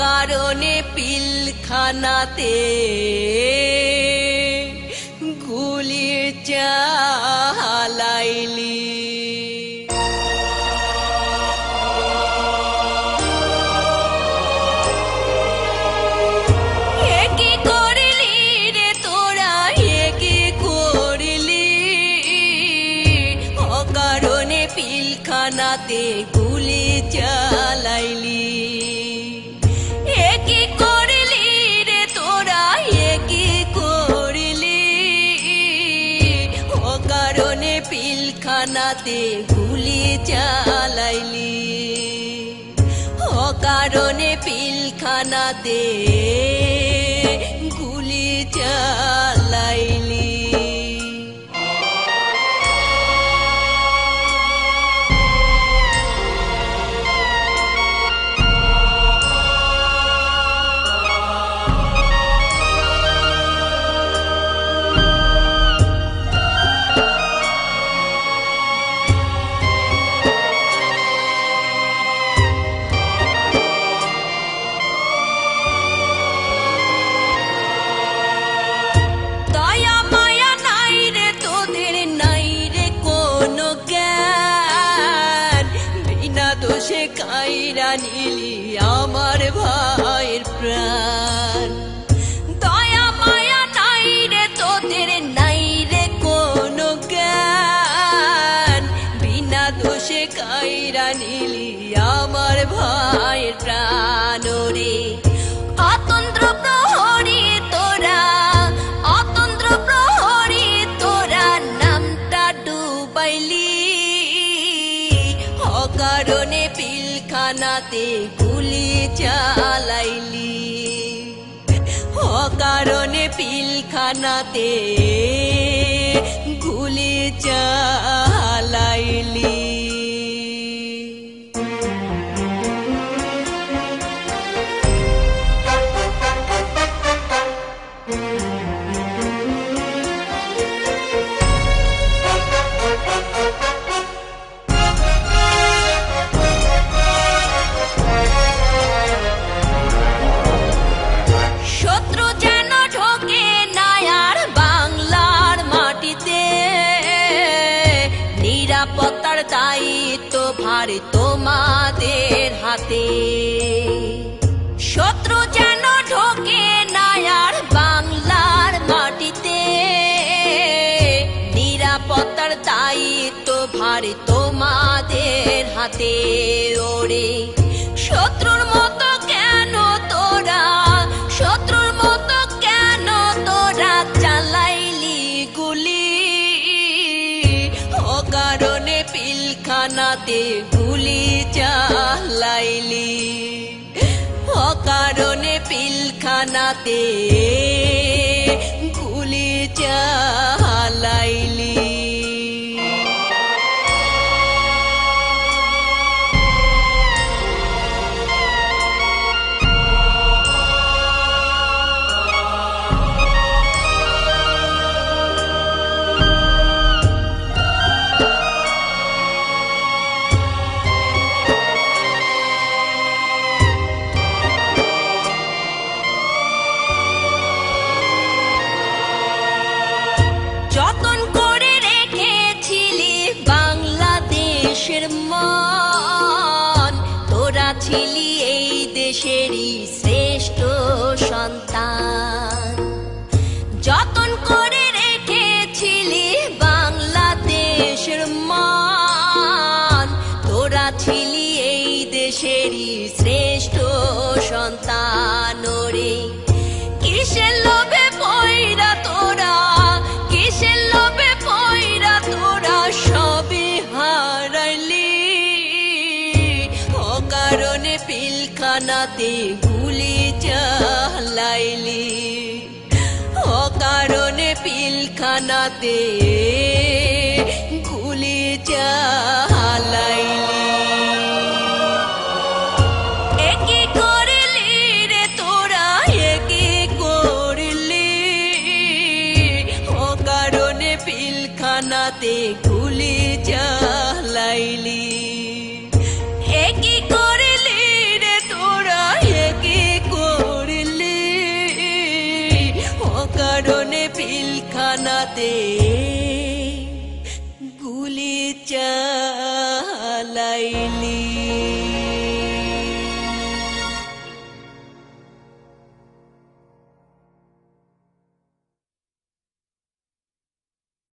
কারণে পিলখানাতে গুলি চালাইলি। কি করলি রে তোরা, কি করলি? অকারণে পিলখানাতে গুলি চালাইলি। কি করলি রে তোরা, কি করলি? অকারণে পিলখানাতে গুলি চালাইলি। অকারণে পিলখানাতে গুলি চালাইলি। দোষে কাইরা নিলি আমার ভাইয়ের প্রাণ। দয়া মায়া নাই রে তোদের, নাই রে কোনো জ্ঞান। বিনা দোষে কাইরা নিলি আমার ভাইয়ের প্রাণ। রে অতন্ত্র প্রহরী তোরা, অতন্ত্র প্রহরী তোরা নামটা ডুবাইলি। অকারণে পিলখানাতে গুলি চালাইলি। অকারণে পিলখানাতে গুলি চালাইলি। নিরাপত্তার দায়িত্ব ভার তোমাদের হাতে। শত্রু যেন ঢোকে না আর বাংলার মাটিতে। নিরাপত্তার দায়িত্ব ভার তোমাদের হাতে। ওরে শত্রুর মতো কেন তোরা, শত্রুর মতো কেন তোরা চালাইলি গুলি? অকারণে পিলখানাতে গুলি চালাইলি। অকারণে পিলখানাতে গুলি চালাইলি। যতন করে রেখেছিলি বাংলাদেশের মান। তোরা ছিলি এই দেশেরই শ্রেষ্ঠ সন্তান। যতন করে রেখেছিলি বাংলাদেশের মান। তোরা ছিলি এই দেশেরই শ্রেষ্ঠ সন্তান। রে কিসের লোভে পয়রা তোরা, কিসের লোভে পয়রা তোরা সবই হারাইলি। অকারণে পিলখানাতে গুলি চালাইলি। অকারণে পিলখানাতে গুলি চালাইলি। পিলখানাতে গুলি চালাইলি একই করলি রে তোরা একই করলি অকারণে পিলখানাতে গুলি চালাইলি